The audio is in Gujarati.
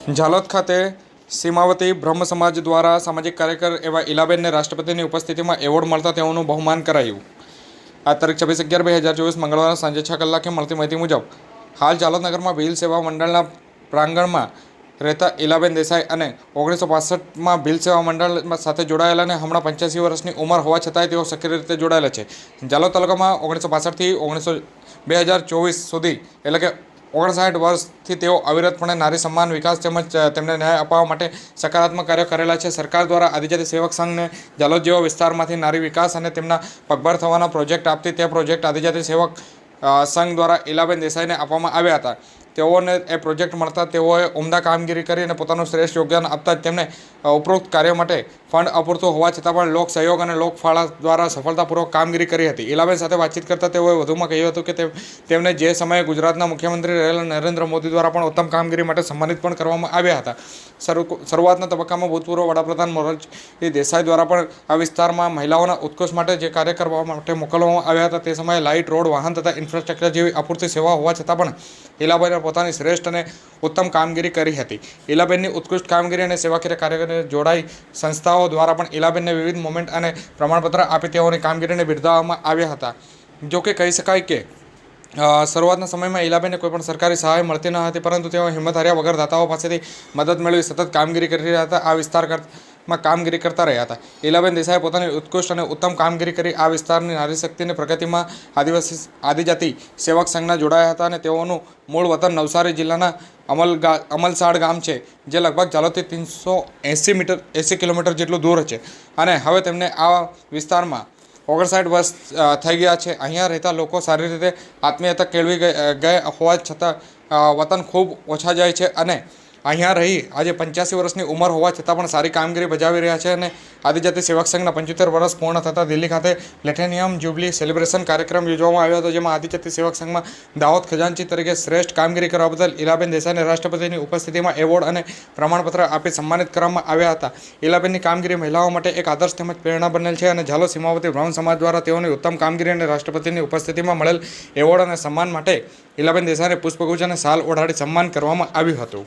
ઝાલોદ ખાતે સીમાવતી બ્રહ્મ સમાજ દ્વારા સામાજિક કાર્યકર એવા ઈલાબેનને રાષ્ટ્રપતિની ઉપસ્થિતિમાં એવોર્ડ મળતા તેઓનું બહુમાન કરાયું। આ તારીખ 26/11/2024 મંગળવારે સાંજે 6 કલાકે મળતી માહિતી મુજબ હાલ ઝાલોદ નગરમાં ભીલ સેવા મંડળના પ્રાંગણમાં રહેતા ઈલાબેન દેસાઈ અને 1965માં ભીલ સેવા મંડળ સાથે જોડાયેલા અને હમણાં 85 વર્ષની ઉંમર હોવા છતાંય તેઓ સક્રિય રીતે જોડાયેલા છે। ઝાલોદ તાલુકામાં 1965થી 2024 સુધી એટલે કે 59 વર્ષથી તેઓ અવિરતપણે નારી સન્માન વિકાસ તેમજ તેમને ન્યાય અપાવવા માટે સકારાત્મક કાર્યો કરેલા છે। સરકાર દ્વારા આદિજાતિ સેવક સંઘને ઝાલોદ જેવા વિસ્તારમાંથી નારી વિકાસ અને તેમના પગભર થવાના પ્રોજેક્ટ આપતી તે પ્રોજેક્ટ આદિજાતિ સેવક સંઘ દ્વારા ઈલાબેન દેસાઈને આપવામાં આવ્યા હતા। તેઓને એ પ્રોજેક્ટ મળતા તેઓએ ઉમદા કામગીરી કરી અને પોતાનું શ્રેષ્ઠ યોગદાન આપતા જ તેમને ઉપરોક્ત કાર્યો માટે ફંડ અપૂરતું હોવા છતાં પણ લોક સહયોગ અને લોક ફાળા દ્વારા સફળતાપૂર્વક કામગીરી કરી હતી। ઈલાબેન સાથે વાતચીત કરતાં તેઓએ વધુમાં કહ્યું હતું કે તેમને જે સમયે ગુજરાતના મુખ્યમંત્રી રહેલા નરેન્દ્ર મોદી દ્વારા પણ ઉત્તમ કામગીરી માટે સન્માનિત પણ કરવામાં આવ્યા હતા। શરૂઆતના તબક્કામાં ભૂતપૂર્વ વડાપ્રધાન મોરારજી દેસાઈ દ્વારા પણ આ વિસ્તારમાં મહિલાઓના ઉત્કર્ષ માટે જે કાર્ય કરવા માટે મોકલવામાં આવ્યા હતા તે સમયે લાઇટ, રોડ, વાહન તથા ઇન્ફ્રાસ્ટ્રક્ચર જેવી અપૂરતી સેવા હોવા છતાં પણ ઈલાબેને પોતાની શ્રેષ્ઠ અને ઉત્તમ કામગીરી કરી હતી। ઈલાબેનની ઉત્કૃષ્ટ કામગીરી અને સેવાકીય કાર્યને જોડાઈ સંસ્થાઓ દ્વારા પણ ઈલાબેનને વિવિધ મોમેન્ટ અને પ્રમાણપત્ર આપી તેઓની કામગીરીને બિરદાવવામાં આવ્યા હતા। જો કે કહી શકાય કે શરૂઆતના સમયમાં ઈલાબેનને કોઈપણ સરકારી સહાય મળતી ન હતી, પરંતુ તેઓ હિંમત હાર્યા વગર દાતાઓ પાસેથી મદદ મેળવી સતત કામગીરી કરી રહ્યા હતા। આ વિસ્તારમાં કામગીરી કરતા રહ્યા હતા। ઈલાબેન દેસાઈએ પોતાની ઉત્કૃષ્ટ અને ઉત્તમ કામગીરી કરી આ વિસ્તારની નારી શક્તિની પ્રગતિમાં આદિજાતિ સેવક સંઘના જોડાયા હતા અને તેઓનું મૂળ વતન નવસારી જિલ્લાના અમલસાડ ગામ છે, જે લગભગ ઝાલોદથી 380 કિલોમીટર જેટલું દૂર છે અને હવે તેમને આ વિસ્તારમાં 59 વર્ષ થઈ ગયા છે। અહીંયા રહેતા લોકો સારી રીતે આત્મીયતા કેળવી ગયા હોવા છતાં વતન ખૂબ ઓછા જાય છે અને અહીંયા રહી આજે 85 વર્ષની ઉંમર હોવા છતાં પણ સારી કામગીરી બજાવી રહ્યા છે અને આદિજાતિ સેવક સંઘના 75 વર્ષ પૂર્ણ થતાં દિલ્હી ખાતે પ્લેટિનિયમ જ્યુબલી સેલિબ્રેશન કાર્યક્રમ યોજવામાં આવ્યો હતો, જેમાં આદિજાતિ સેવક સંઘમાં દાહોદ ખજાનચી તરીકે શ્રેષ્ઠ કામગીરી કરવા બદલ ઈલાબેન દેસાઈને રાષ્ટ્રપતિની ઉપસ્થિતિમાં એવોર્ડ અને પ્રમાણપત્ર આપી સન્માનિત કરવામાં આવ્યા હતા। ઈલાબેનની કામગીરી મહિલાઓ માટે એક આદર્શ તેમજ પ્રેરણા બનેલ છે અને ઝાલોદ સીમાવતી બ્રહ્મ સમાજ દ્વારા તેઓની ઉત્તમ કામગીરી અને રાષ્ટ્રપતિની ઉપસ્થિતિમાં મળેલ એવોર્ડ અને સન્માન માટે ઈલાબેન દેસાઈને પુષ્પગુચ્છ અને શાલ ઓઢાડી સન્માન કરવામાં આવ્યું હતું।